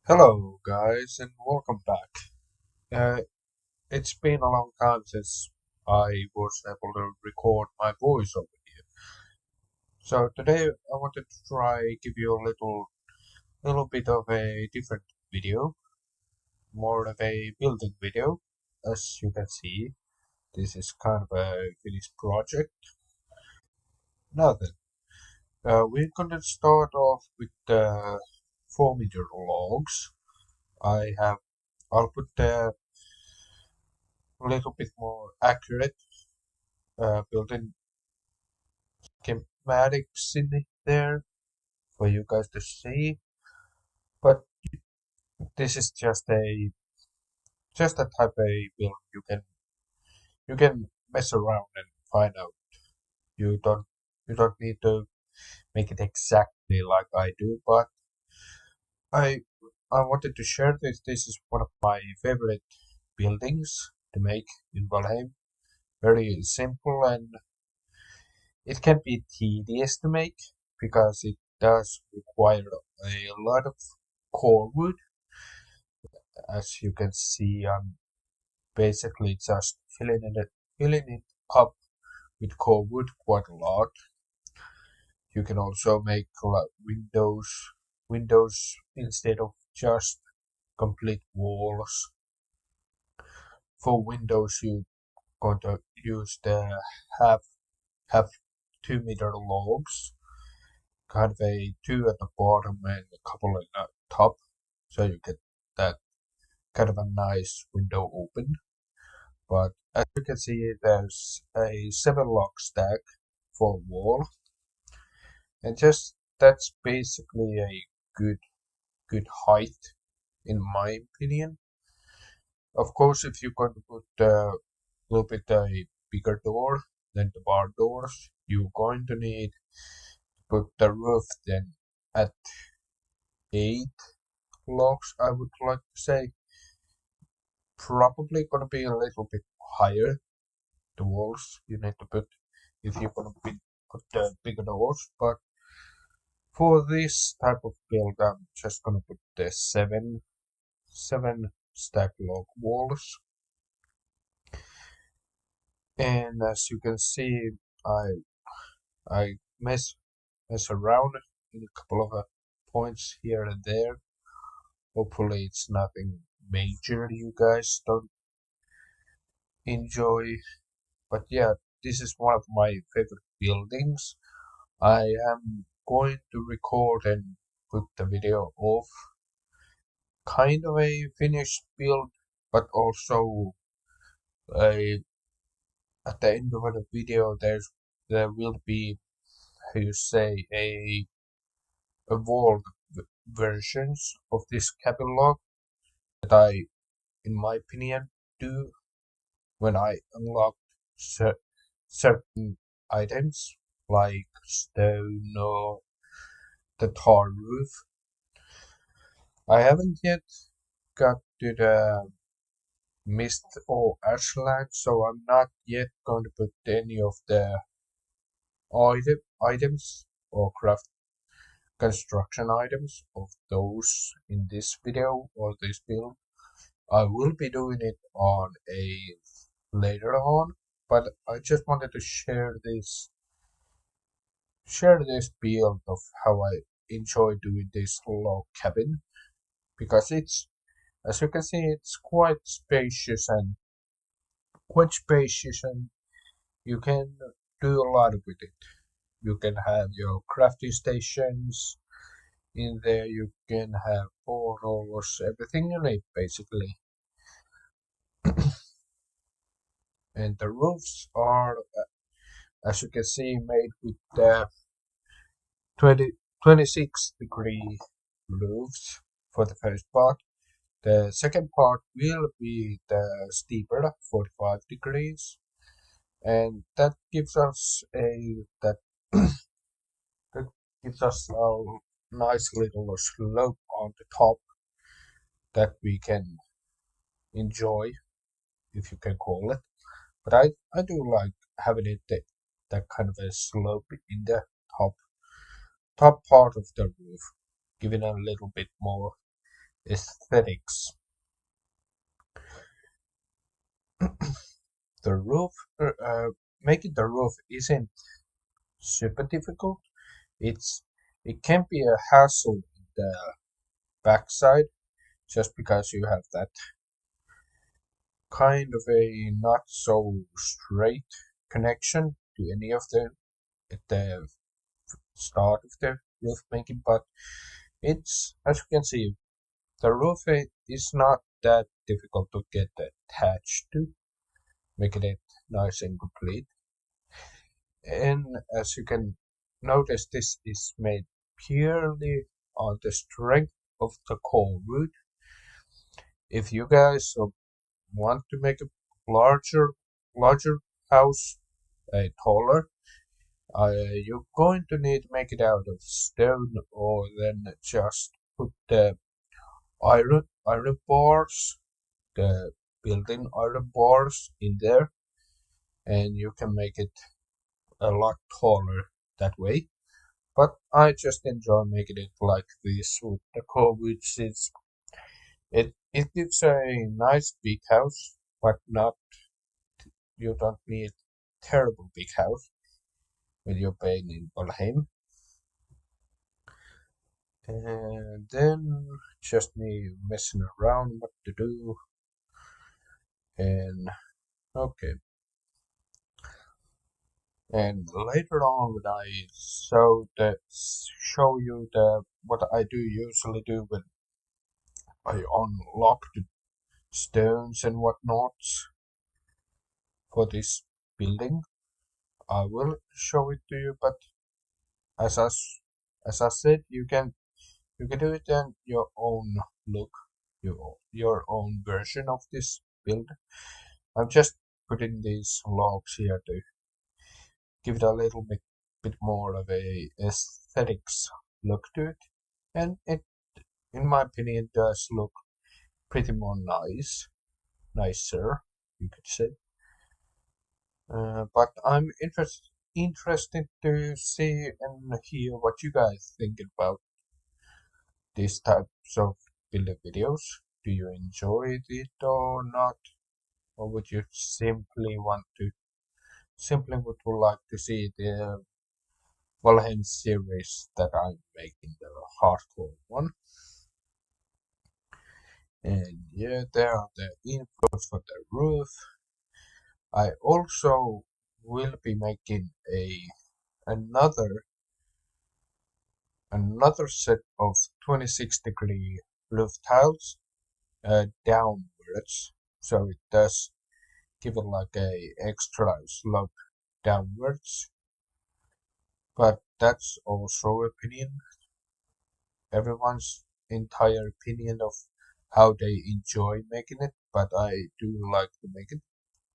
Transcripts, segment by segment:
Hello, guys, and welcome back. Uh, it's been a long time since I was able to record my voice over here. So today I wanted to try give you a little bit of a different video, more of a building video. As you can see, this is kind of a finished project. Now then, we're gonna start off with the 4 meter logs. I have I'll put the a little bit more accurate built-in schematics in there for you guys to see. But this is just a type of build you can mess around and find out. You don't need to make it exactly like I do, but I I wanted to share this. This is one of my favorite buildings to make in Valheim. Very simple, and it can be tedious to make because it does require a lot of core wood. As you can see, I'm basically just filling it up with core wood quite a lot. You can also make windows instead of just complete walls. For windows, you're going to use the half half 2 meter logs, kind of a two at the bottom and a couple at the top, so you get that kind of a nice window open. But as you can see, there's a 7 log stack for wall, and just that's basically a good height in my opinion. Of course, if you're going to put a little bit a bigger door than the bar doors, you're going to need to put the roof then at 8 logs. I would like to say probably going to be a little bit higher. The walls you need to put if you're going to put the bigger doors, but for this type of build, I'm just gonna put the seven stack log walls, and as you can see, I I mess around in a couple of points here and there. Hopefully, it's nothing major you guys don't enjoy, but yeah, this is one of my favorite buildings. I am going to record and put the video off kind of a finished build, but also a at the end of the video there will be how you say a evolved versions of this cabin log that I, in my opinion, do when I unlock certain items like stone or the tar roof. I haven't yet got to the mist or ashland, so I'm not yet going to put any of the items or craft construction items of those in this video or this build. I will be doing it on a later on, but I just wanted to share this build of how I enjoy doing this log cabin because it's, as you can see, it's quite spacious and you can do a lot with it. You can have your crafting stations in there, you can have portals, everything you need basically. And the roofs are, as you can see, made with the 26-degree roofs for the first part. The second part will be the steeper 45 degrees, and that gives us that gives us a nice little slope on the top that we can enjoy, if you can call it. But I do like having it that kind of a slope in the top part of the roof, giving a little bit more. aesthetics. The roof, making the roof isn't super difficult. It's it can be a hassle in the backside just because you have that kind of a not so straight connection to any of the at the start of the roof making, but it's as you can see, the roof is not that difficult to get attached to, making it nice and complete. And as you can notice, this is made purely on the strength of the core wood. If you guys want to make a larger house, taller, you're going to need to make it out of stone, or then just put the iron bars, the built-in iron bars in there, and you can make it a lot taller that way. But I just enjoy making it like this with the core, which is it gives a nice big house, but not you don't need terrible big house when you're playing in valheim. And then just me messing around what to do. And okay. And later on when I show you the what I do usually do when I unlock the stones and whatnot for this building, I will show it to you. But as as I said, you can do it in your own look, your own version of this build. I'm just putting these logs here to give it a little bit more of a aesthetics look to it, and it, in my opinion, does look pretty more nicer, you could say. But I'm interested to see and hear what you guys think about these types of building videos. Do you enjoy it or not? Or would you simply would like to see the Valheim series that I'm making, the hardcore one? And yeah, there are the infos for the roof. I also will be making a another another set of 26-degree roof tiles downwards, so it does give it like a extra slope downwards. But that's also opinion, everyone's entire opinion of how they enjoy making it. But I do like to make it,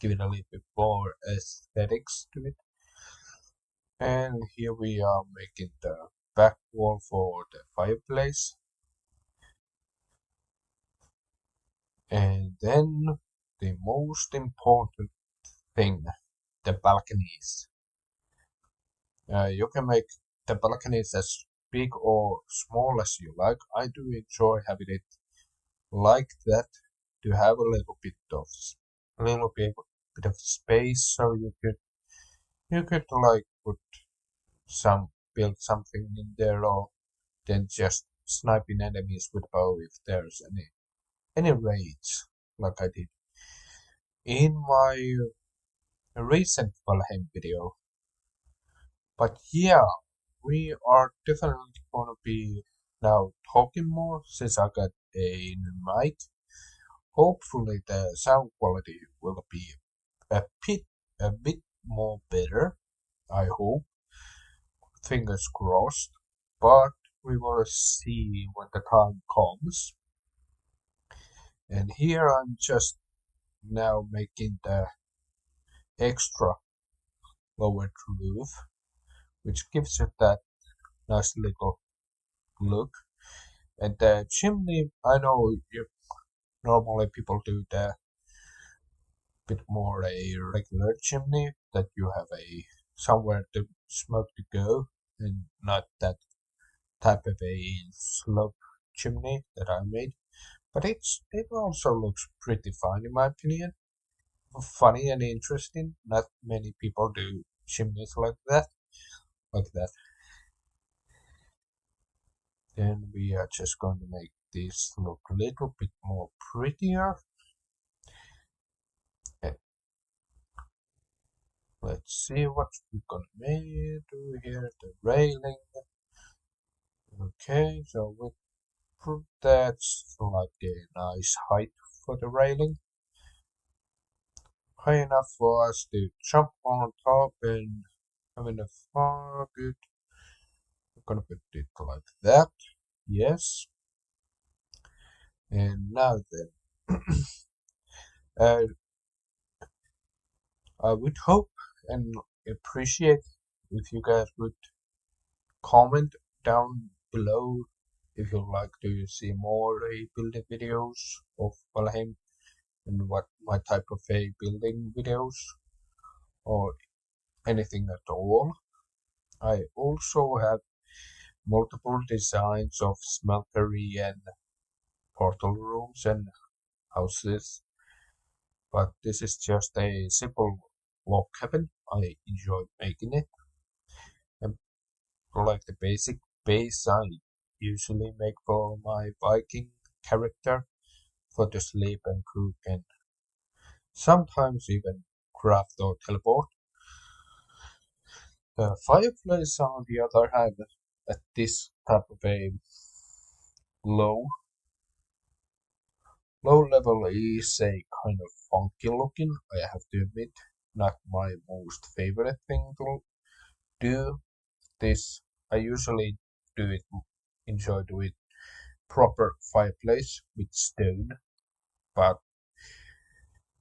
give it a little bit more aesthetics to it. And here we are making the back wall for the fireplace. And then the most important thing, the balconies. You can make the balconies as big or small as you like. I do enjoy having it like that, to have a bit of space, so you could like put some build something in there, or then just sniping enemies with bow if there's any raids, like I did in my recent Valheim video. But yeah, we are definitely gonna be now talking more since I got a new mic. Hopefully the sound quality will be a bit more better. I hope. Fingers crossed. But we will see when the time comes. And here I'm just now making the extra lowered roof, which gives it that nice little look. And the chimney, I know normally people do the bit more a regular chimney, that you have a somewhere to smoke to go, and not that type of a slope chimney that I made. But it also looks pretty fine in my opinion. Funny and interesting. Not many people do chimneys like that. Like that. Then we are just going to make this look a little bit more prettier. And let's see what we're gonna do here. The railing. Okay, so we put that like a nice height for the railing. High enough for us to jump on top and have enough fun. Good. I'm gonna put it like that. Yes. And now then, uh, I would hope and appreciate if you guys would comment down below if you'd like to see more building videos of Valheim and what my type of a building videos or anything at all. I also have multiple designs of smeltery and portal rooms and houses, but this is just a simple log cabin. I enjoy making it. And like the basic base I usually make for my Viking character for to sleep and cook and sometimes even craft or teleport. The fireplace, on the other hand, at this type of a low low level is a kind of funky looking. I have to admit, not my most favorite thing to do. This I usually do it enjoy do it proper fireplace with stone, but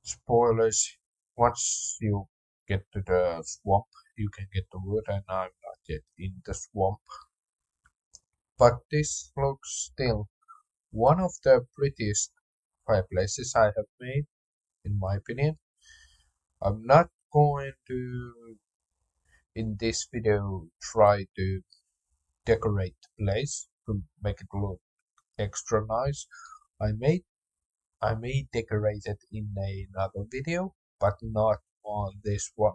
spoilers, once you get to the swamp, you can get the wood, and I'm not yet in the swamp. But this looks still one of the prettiest fireplaces I have made, in my opinion. I'm not going to, in this video, try to decorate the place to make it look extra nice. I may, I may decorate it in another video, but not on this one.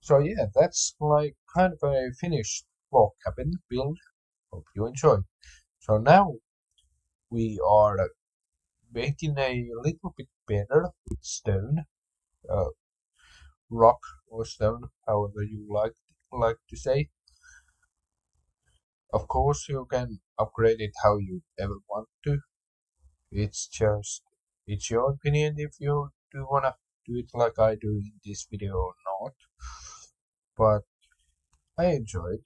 So yeah, that's like kind of a finished log cabin build. Hope you enjoyed. So now we are making a little bit better with stone, uh, rock or stone, however you like to say. Of course, you can upgrade it how you ever want to. It's just it's your opinion if you do wanna do it like I do in this video or not. But I enjoyed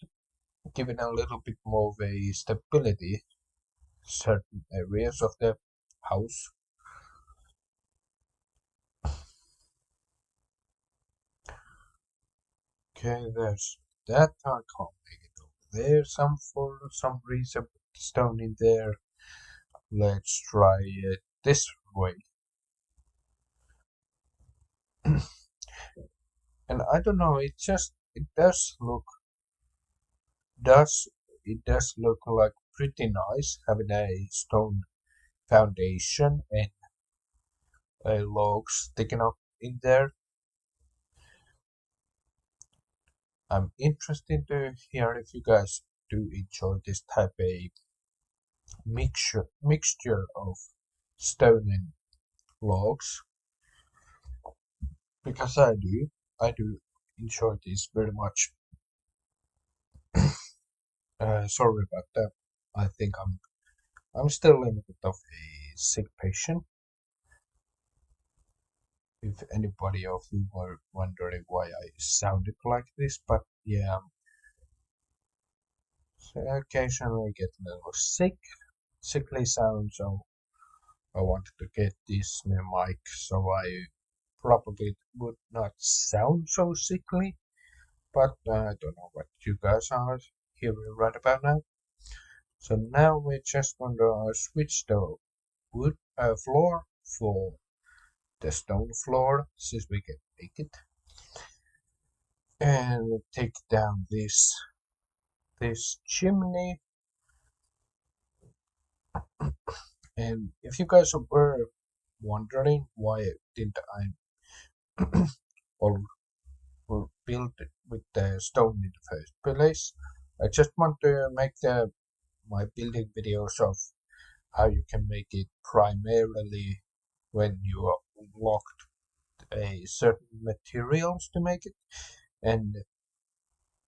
giving a little bit more of a stability certain areas of the house. Okay, there's that. I can't make it over there. Some for some reason, stone in there. Let's try it this way. And I don't know. It does does look like pretty nice having a stone foundation and a log sticking up in there. I'm interested to hear if you guys do enjoy this type of mixture of stone and logs because I do enjoy this very much. Sorry about that. I think I'm still in a bit of a sick patient. If anybody of you were wondering why I sounded like this, but yeah, so occasionally get a little sickly sound. So I wanted to get this new mic, so I probably would not sound so sickly. But I don't know what you guys are hearing right about now. So now we're just going to switch the wood floor for the stone floor since we can make it, and we take down this chimney. And if you guys were wondering why didn't I or build it with the stone in the first place, I just want to make my building videos of how you can make it primarily when you unlocked a certain materials to make it, and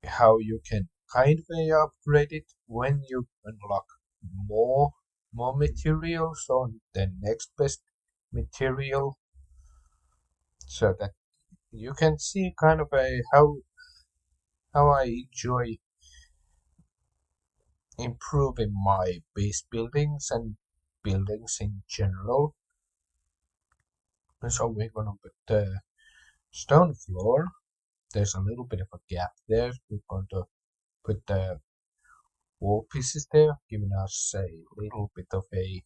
how you can kind of upgrade it when you unlock more more materials on the next best material, so that you can see kind of a how I enjoy improving my base buildings and buildings in general. And so we're gonna put the stone floor. There's a little bit of a gap there. We're going to put the wall pieces there, giving us a little bit of a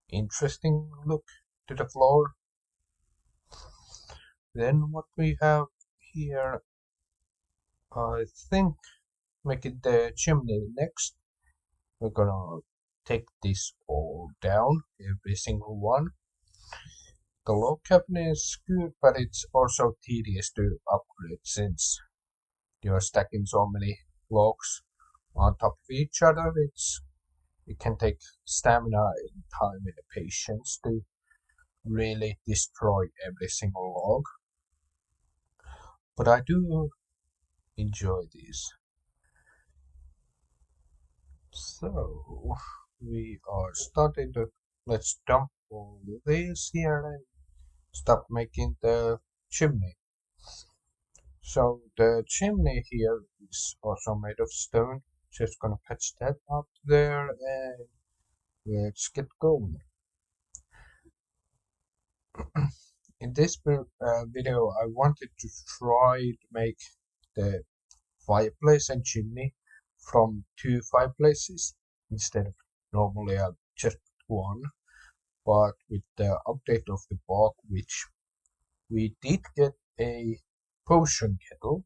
interesting look to the floor. Then what we have here, I think, making the chimney next. We're gonna take this all down, every single one. The log cabin is good, but it's also tedious to upgrade since you're stacking so many logs on top of each other. It can take stamina and time and patience to really destroy every single log. But I do enjoy these. So we are starting to, let's dump all this here and start making the chimney. So the chimney here is also made of stone. Just gonna patch that up there and let's get going. In this video, I wanted to try to make the fireplace and chimney from two fireplaces instead of normally just one. But with the update of the bug, which we did get a potion kettle,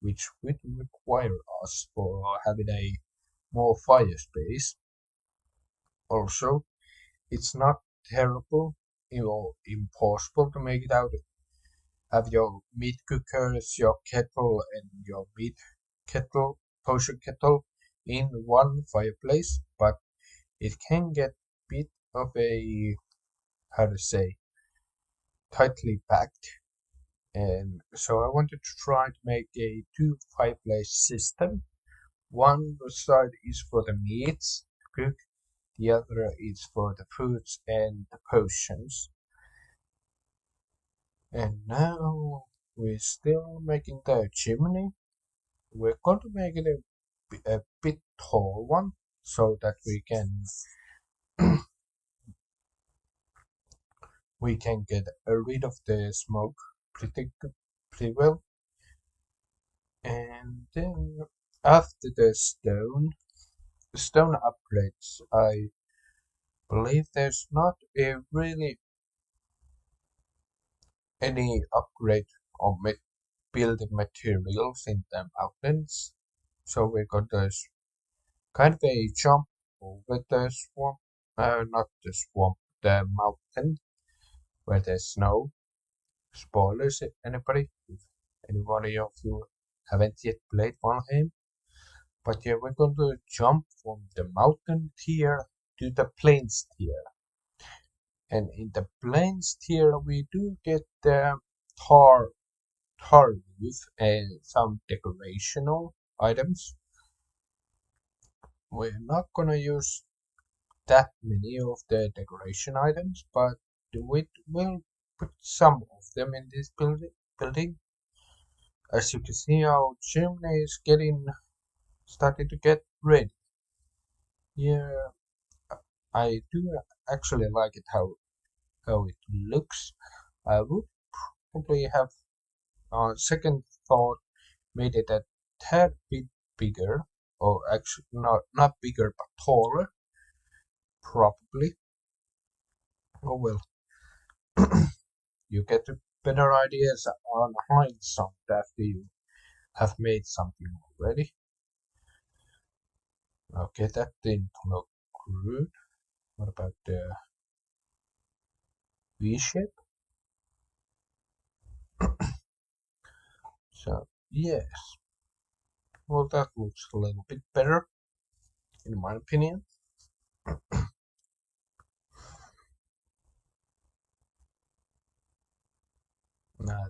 which would require us for having a more fire space. Also, it's not terrible or impossible to make it out. Have your meat cookers, your kettle, and your meat kettle, potion kettle in one fireplace, but it can get a bit of a, how to say, tightly packed. And so I wanted to try to make a two fireplace system. One side is for the meats to cook, the other is for the fruits and the potions. And now we're still making the chimney. We're going to make it a bit tall one so that we can get rid of the smoke pretty well. And then after the stone upgrades, I believe there's not a really any upgrade of building materials in the mountains. So we're going to kind of a jump over the swamp, not the swamp, the mountain where there's snow. Spoilers, if anybody, if anybody of you haven't yet played Valheim. But yeah, we're going to jump from the mountain tier to the plains tier. And in the plains tier, we do get the tar, tar roof and some decorational items. We're not going to use that many of the decoration items, but we will put some of them in this building. As you can see, our chimney is starting to get ready. Yeah, I do actually like it how it looks. I would probably have on second thought made it a tad bit bigger, or actually not bigger but taller, probably. Oh well, you get better ideas on hindsight after you have made something already. Okay, that didn't look good. What about the V shape? So yes, well that looks a little bit better in my opinion. Nah,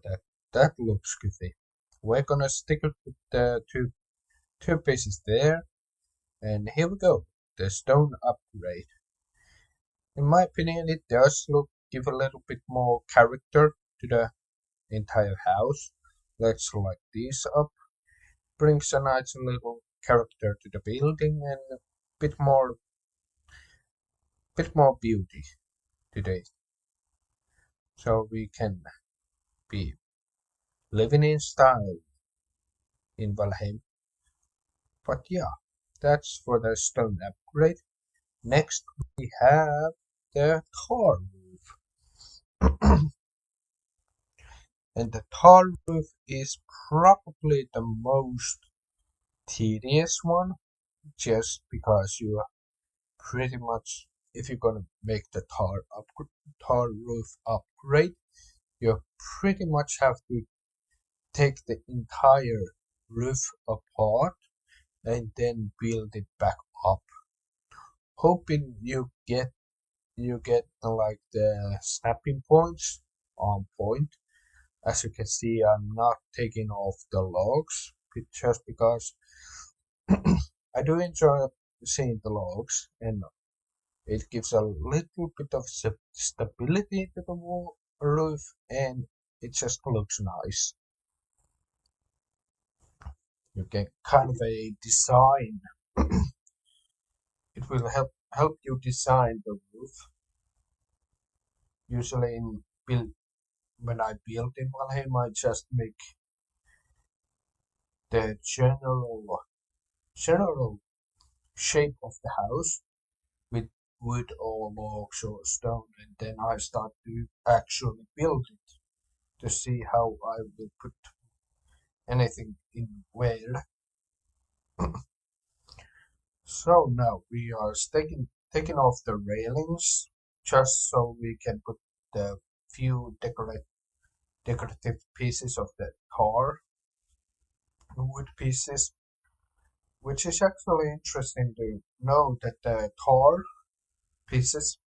that looks goofy. We're gonna stick it with the two pieces there, and here we go. The stone upgrade. In my opinion, it does look give a little bit more character to the entire house. Let's select these up. Brings a nice little character to the building and a bit more beauty today. So we can be living in style in Valheim. But yeah, that's for the stone upgrade. Next we have the tar roof. And the tar roof is probably the most tedious one just because you pretty much if you're gonna make the tar roof upgrade, you pretty much have to take the entire roof apart and then build it back up, hoping you get like the snapping points on point. As you can see, I'm not taking off the logs just because I do enjoy seeing the logs and it gives a little bit of stability to the roof and it just looks nice. You get kind of a design. It will help you design the roof. Usually in build when I build in Valheim, I just make the general shape of the house with wood or logs or stone, and then I start to actually build it to see how I will put anything in where. So now we are taking off the railings just so we can put the few decorative pieces of the car wood pieces, which is actually interesting to know that the pieces,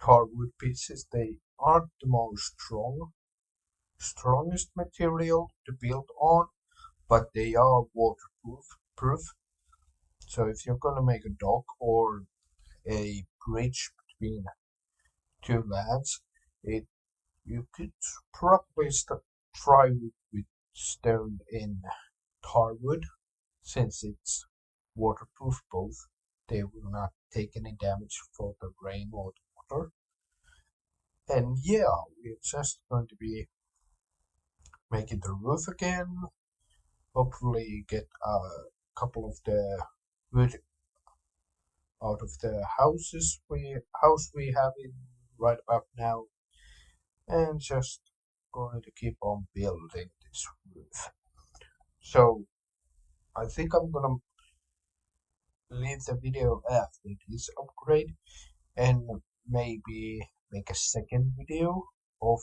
tar wood pieces, they aren't the most strongest material to build on, but they are waterproof. So if you're gonna make a dock or a bridge between two lands, it you could probably try with stone in tar wood since it's waterproof both. They will not take any damage for the rain or the water. And yeah, we're just going to be making the roof again. Hopefully get a couple of the wood out of the house we have in right about now, and just going to keep on building this roof. So I think I'm gonna leave the video after this upgrade and maybe make a second video of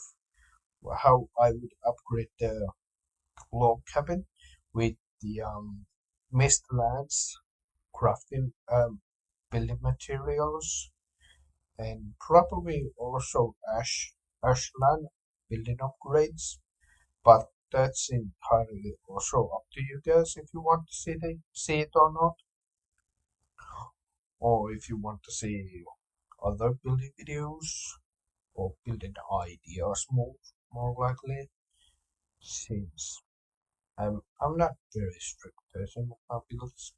how I would upgrade the log cabin with the mist lads crafting building materials and probably also ashland building upgrades. But that's entirely also up to you guys if you want to see it or not, or if you want to see other building videos or building ideas more likely. Since I'm not very strict person with my builds,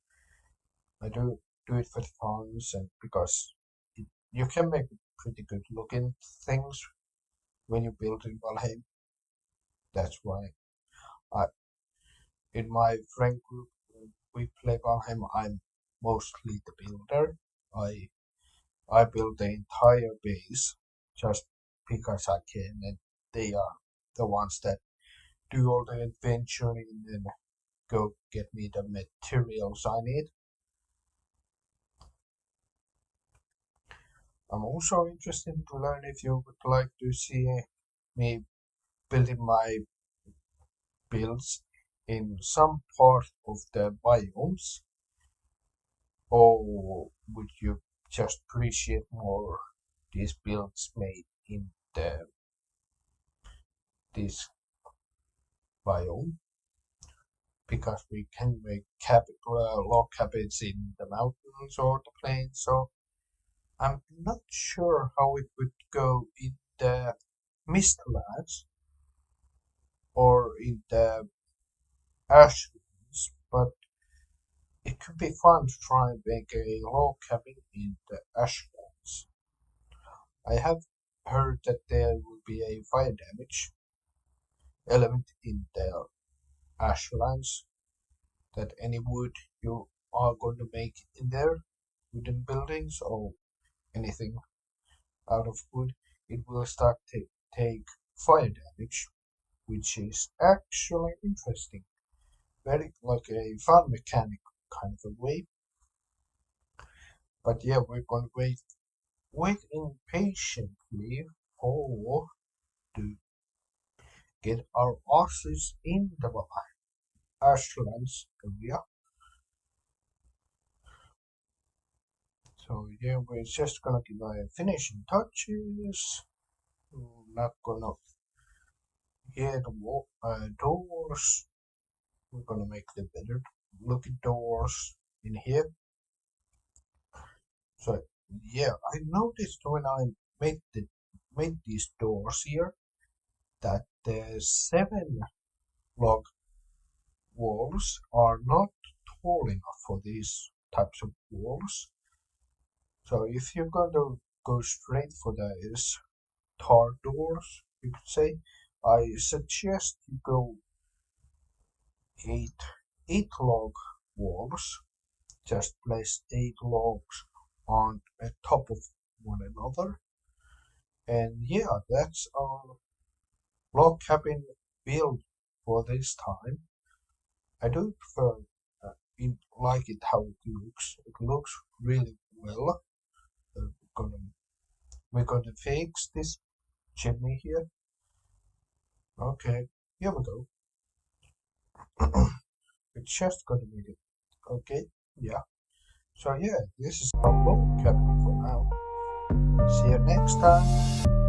I do it for the funs and because you can make pretty good looking things when you build in Valheim. That's why I in my friend group when we play Valheim, I'm mostly the builder. I I build the entire base just because I can, and they are the ones that do all the adventuring and go get me the materials I need. I'm also interested to learn if you would like to see me building my builds in some part of the biomes, or would you just appreciate more these builds made in this biome? Because we can make log cabins in the mountains or the plains, so I'm not sure how it would go in the mistlands or in the ashlands, but it could be fun to try and make a log cabin in the ashlands. I have heard that there will be a fire damage element in the ashlands, that any wood you are going to make in there, wooden buildings or anything out of wood, it will start to take fire damage, which is actually interesting. Very like a fun mechanic kind of a way. But yeah, we're gonna wait impatiently for to get our asses in the Ashlands area. So yeah, we're just gonna give our finishing touches. We're not gonna get doors. We're gonna make the better looking doors in here. So yeah, I noticed when I made these doors here that the 7 log walls are not tall enough for these types of walls. So if you're going to go straight for these tar doors, you could say, I suggest you go eight eight log walls. Just place 8 logs on top of one another. And yeah, that's our log cabin build for this time. I do prefer like it how it looks. It looks really well. We're gonna we're gonna fix this chimney here. Okay, here we go. We're just gonna make it. Okay, yeah. So yeah, this is our log cabin for now. See you next time.